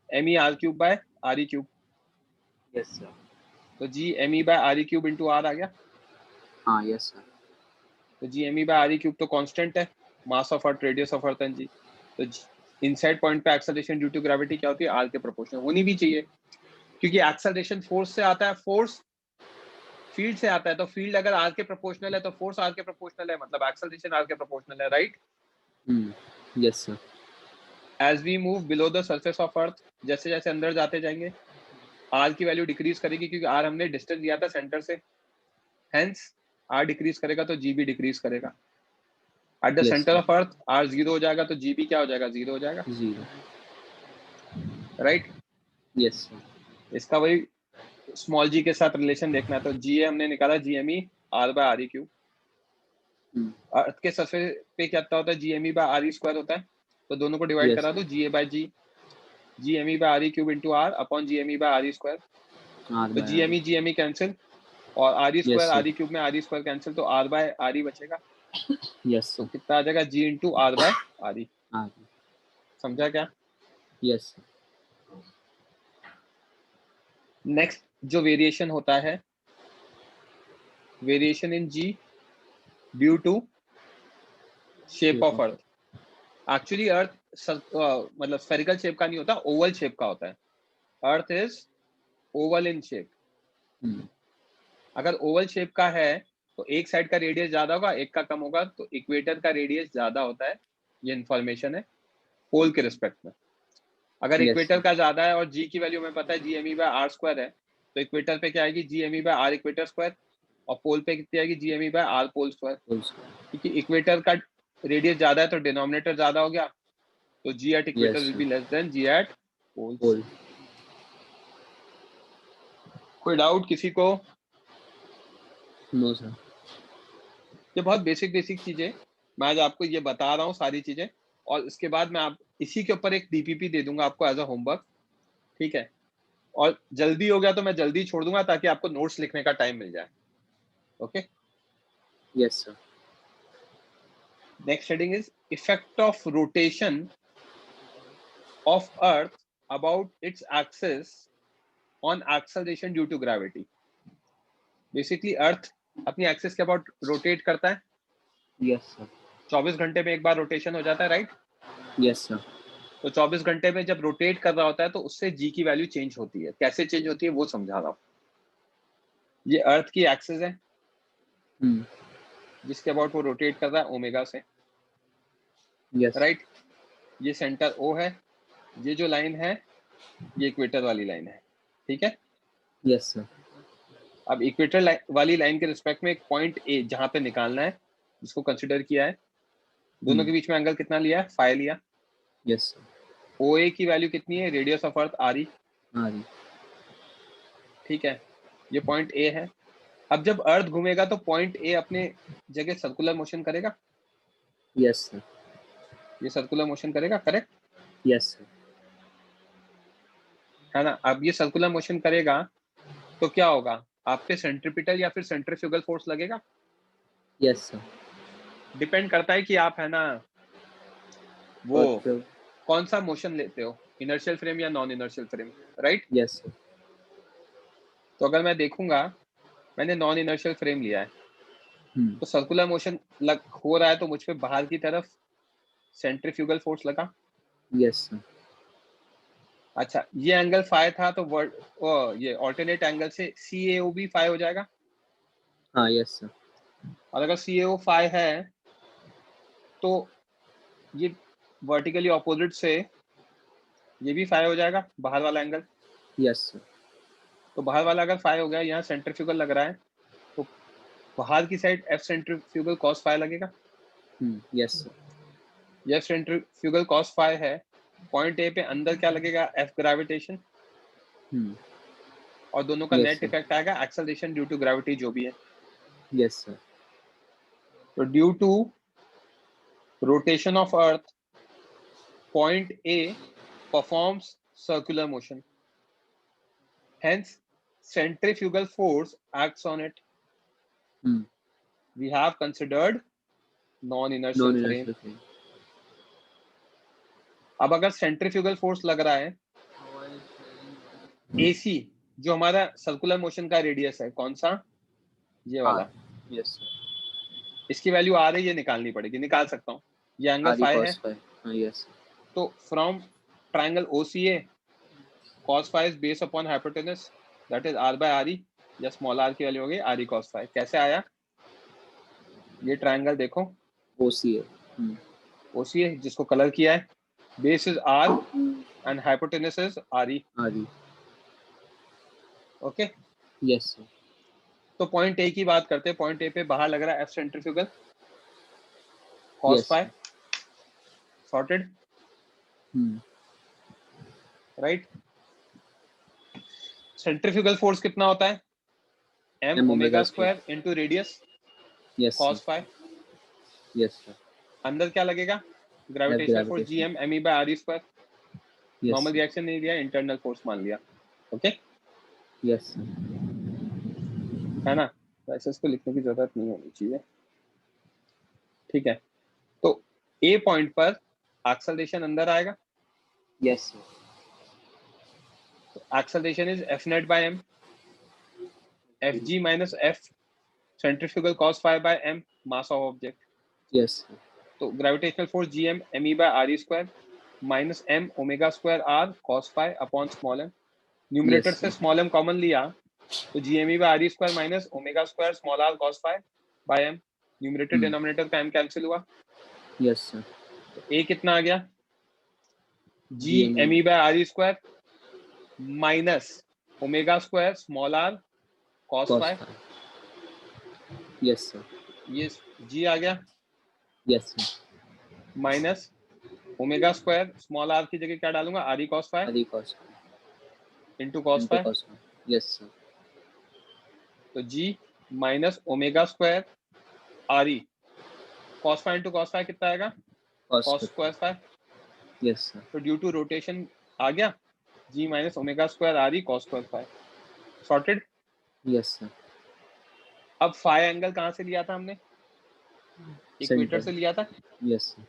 me r cube by re cube. Yes, sir. तो g me by re cube into r आ गया। हाँ, yes, sir. तो g me by re cube तो constant है, mass of earth, radius of earth and G. तो inside point पे acceleration due to gravity क्या होती है, r के प्रोपोर्शनल होनी भी चाहिए, क्योंकि एक्सेलरेशन फोर्स से आता है, फोर्स फील्ड से आता है। तो फील्ड अगर r के प्रोपोर्शनल है तो फोर्स r के प्रोपोर्शनल है, मतलब एक्सेलरेशन r के प्रोपोर्शनल है, right. Yes, sir. As we move below the surface of earth, जैसे जैसे अंदर जाते जाएंगे r की वैल्यू डिक्रीज करेगी, क्योंकि r हमने डिस्टेंस दिया था सेंटर से, हेंस r डिक्रीज करेगा तो g भी डिक्रीज करेगा। At the Yes, centre sir. Of earth r 0 हो जाएगा तो g भी क्या हो जाएगा, 0 हो जाएगा, 0. राइट। Yes, sir. इसका वही स्मॉल g के साथ रिलेशन देखना है। तो g हमने निकाला gme r by re cube. Earth के सरफेस पे क्या होता है, gme by re स्क्वायर होता है, तो दोनों को डिवाइड Yes, करा दो, ga by g, gme by re cube into r upon gme by re square. R तो by R. gme कैंसिल और re Yes, square sir. re cube में re स्क्वायर कैंसिल, तो r by re बचेगा। Yes, तो sir. कितना आ जाएगा, g into r by re। R. समझा क्या। Yes, sir. नेक्स्ट जो वेरिएशन होता है, variation in g due to shape of earth. Actually earth मतलब स्फेरिकल शेप का नहीं होता, ओवल शेप का होता है। Earth is oval in shape. अगर ओवल शेप का है तो एक साइड का रेडियस ज्यादा होगा, एक का कम होगा, तो इक्वेटर का रेडियस ज्यादा होता है, ये इन्फॉर्मेशन है पोल के रिस्पेक्ट में। अगर Yes, इक्वेटर sir. का ज्यादा है और जी की वैल्यू हमें पता है जीएमई बाय आर स्क्वायर है, तो इक्वेटर पे क्या आएगी, GME by R equator square, और पोल पे कितनी आएगी, GME by R pole square. Whole square. क्योंकि इक्वेटर का रेडियस ज्यादा है तो डिनोमिनेटर ज्यादा हो गया, तो G at equator Yes, will sir. Be less than G at poles. Whole. कोई डाउट किसी को। No, sir. ये बहुत बेसिक बेसिक चीजें मैं आज आपको ये बता रहा हूँ सारी चीजें, और इसके बाद मैं आप इसी के ऊपर एक डीपीपी दे दूंगा आपको एज अ होमवर्क, ठीक है। और जल्दी हो गया तो मैं जल्दी छोड़ दूंगा ताकि आपको नोट्स लिखने का टाइम मिल जाए, okay. Yes, sir. Next heading is effect of rotation of earth about its axis on acceleration due to gravity. Basically earth अपनी एक्सिस के अबाउट रोटेट करता है, Yes, sir. 24 घंटे में एक बार रोटेशन हो जाता है, राइट। Yes, sir. तो 24 घंटे में जब रोटेट कर रहा होता है तो उससे जी की वैल्यू चेंज होती है। कैसे चेंज होती है वो समझा रहा हूँ। ये अर्थ की एक्सिस है जिसके अबाउट वो रोटेट कर रहा है ओमेगा से, Yes. राइट। ये सेंटर ओ है, ये जो लाइन है ये इक्वेटर वाली लाइन है, ठीक है। Yes, sir. अब इक्वेटर वाली लाइन के रिस्पेक्ट में एक पॉइंट ए जहां पे निकालना है, जिसको कंसिडर किया है, दोनों के बीच में एंगल कितना लिया है, फाई लिया। Yes, sir. ओ ए की वैल्यू कितनी है, radius of earth R E, R. ठीक है। ये पॉइंट ए है। अब जब अर्थ घूमेगा तो पॉइंट ए अपने जगह सर्कुलर मोशन करेगा, Yes, sir. ये सर्कुलर मोशन करेगा, करेक्ट Yes, sir. है ना। अब ये सर्कुलर मोशन करेगा तो क्या होगा, आप पे सेंट्रीपिटल या फिर सेंट्रीफ्यूगल फोर्स लगेगा। Yes, sir. डिपेंड करता है कि आप है ना वो But, कौन सा मोशन लेते हो, इनर्शियल फ्रेम या non inertial frame, right. yes, sir. तो अगर मैं देखूंगा मैंने नॉन इनर्शियल फ्रेम लिया है, तो सर्कुलर मोशन हो रहा है तो मुझ पे बाहर की तरफ सेंट्रीफ्यूगल फोर्स लगा। Yes, sir. अच्छा, ये एंगल फाई था तो ये ऑल्टरनेट एंगल से CAO भी फाई हो जाएगा। हाँ यस सर। और अगर CAO फाई है तो ये वर्टिकली ऑपोजिट से ये भी फाई हो जाएगा, बाहर वाला एंगल। Yes sir. तो बाहर वाला अगर फाई हो गया, यहाँ सेंट्रीफ्यूगल लग रहा है, तो बाहर की side F centrifugal cos phi लगेगा। Yes sir. F centrifugal cos phi है। पॉइंट ए पे अंदर क्या लगेगा, F ग्रेविटेशन, और दोनों का Yes, नेट sir. इफेक्ट आएगा एक्सेलरेशन ड्यू टू ग्रेविटी जो भी है। Yes sir. तो due to rotation of earth point A performs circular motion, hence centrifugal force acts on it. We have considered non-inertial frame. अब अगर centrifugal force लग रहा है AC, जो हमारा सर्कुलर मोशन का रेडियस है, कौन सा, ये वाला, यस सर। इसकी वैल्यू आ रही है, निकालनी पड़ेगी, निकाल सकता हूँ। ये एंगल फाई है, यस। तो from triangle OCA cos phi is based upon hypotenuse, that is r by re, या स्मॉल r की वैल्यू हो गई re cos phi। कैसे आया, ये ट्रायंगल देखो OCA जिसको कलर किया है, base is r and hypotenuse is re। Okay yes sir. तो पॉइंट ए की बात करते हैं। पॉइंट ए पे बाहर लग रहा है F centrifugal cos phi, sorted, right. Centrifugal force कितना होता है, m omega square into radius cos phi। Yes sir. अंदर क्या लगेगा, gravitational force gm me by re square. Normal reaction नहीं दिया, इंटरनल फोर्स मान लिया। ओके यस है ना, वैसे इसको लिखने की जरूरत नहीं होनी चाहिए, ठीक है। तो ए पॉइंट पर एक्सेलरेशन अंदर आएगा। Yes sir. Acceleration is F net by m, Fg minus F centrifugal cos phi by m, mass of object। Yes. तो gravitational force gm me by re square minus m omega square r cos phi upon small m। Numerator से small m common लिया तो gm by re square minus omega square small r cos phi by m। Numerator denominator का m cancel हुआ। Yes sir. तो a कितना आ गया, g me by re square minus omega square small r cos phi। Yes sir. ये g आ गया, yes sir. Minus omega square small r की जगह क्या डालूंगा, re cos phi into cos phi। Yes sir. तो g minus omega square re cos phi into cos phi कितना आएगा, cos square phi। Yes sir. तो due to rotation आ गया g minus omega square re cos square phi, sorted. Yes sir. अब phi angle कहाँ से लिया था हमने, इक्वेटर से लिया था। Yes sir.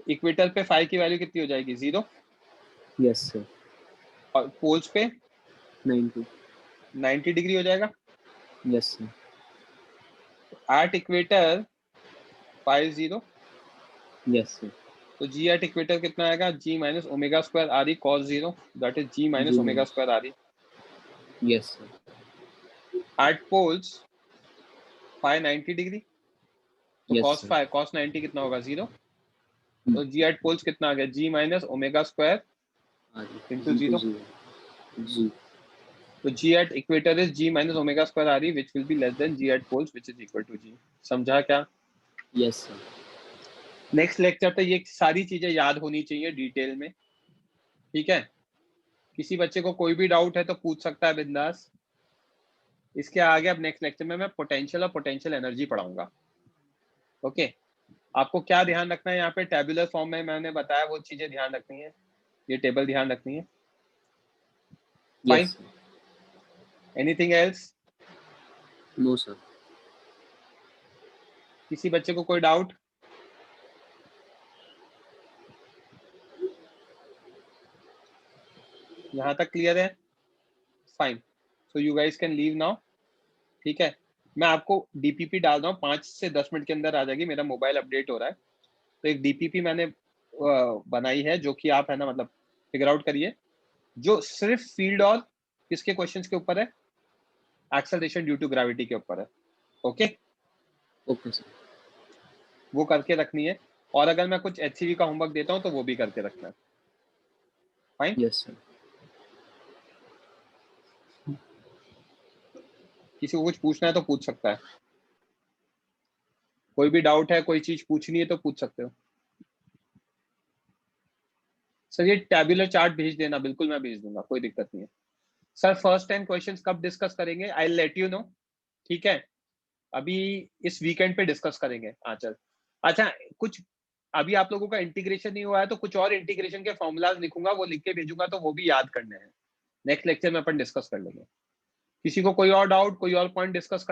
इक्वेटर पे phi की वैल्यू कितनी हो जाएगी, 0। Yes sir. और पोल्स पे 90 डिग्री हो जाएगा। Yes sir. At equator phi is 0। Yes sir. तो g एट इक्वेटर कितना आएगा, g minus omega square re cos 0, that is g minus omega square re। Yes sir. At poles phi 90 degree, तो cos phi cos 90 कितना होगा, 0। तो g at poles कितना आ गया, g minus omega square into 0। जी। तो g at equator is g minus omega square re which will be less than g at poles which is equal to g। समझा क्या? Yes sir. नेक्स्ट लेक्चर पे ये सारी चीजें याद होनी चाहिए डिटेल में, ठीक है। किसी बच्चे को कोई भी डाउट है तो पूछ सकता है बिंदास। इसके आगे अब नेक्स्ट लेक्चर में मैं पोटेंशियल और पोटेंशियल एनर्जी पढ़ाऊंगा। ओके आपको क्या ध्यान रखना है, यहाँ पे टेबुलर फॉर्म में मैंने बताया वो चीजें ध्यान रखनी है, ये टेबल ध्यान रखनी है। Fine, anything else? No sir. किसी बच्चे को कोई डाउट? यहाँ तक क्लियर है? Fine, so you guys can leave now, ठीक है। मैं आपको डीपीपी डाल रहा हूँ, 5 से 10 मिनट के अंदर आ जाएगी। मेरा मोबाइल अपडेट हो रहा है, तो एक डीपीपी मैंने बनाई है जो कि आप है ना, मतलब फिगर आउट करिए, जो सिर्फ फील्ड और किसके क्वेश्चंस के ऊपर है, एक्सेलरेशन ड्यू टू ग्रेविटी के ऊपर है। Okay okay sir. वो करके रखनी है, और अगर मैं कुछ HCV का होमवर्क देता हूँ तो वो भी करके रखना है। फाइन। Yes sir. किसी को कुछ पूछना है तो पूछ सकता है, कोई भी डाउट है, कोई चीज पूछनी है तो पूछ सकते हो। सर ये टैब्यूलर चार्ट भेज देना, बिल्कुल मैं भेज दूंगा, कोई दिक्कत नहीं है। सर फर्स्ट 10 क्वेश्चंस कब डिस्कस करेंगे, I will let you know, ठीक है? अभी इस वीकेंड पे डिस्कस करेंगे आंचल। अच्छा कुछ अभी आप लोगों का इंटीग्रेशन नहीं हुआ है तो कुछ और इंटीग्रेशन के फॉर्मूलाज लिखूंगा, वो लिख के भेजूंगा, तो वो भी याद करने हैं। नेक्स्ट लेक्चर में अपन डिस्कस कर लेंगे। किसी को कोई और डाउट, कोई और पॉइंट डिस्कस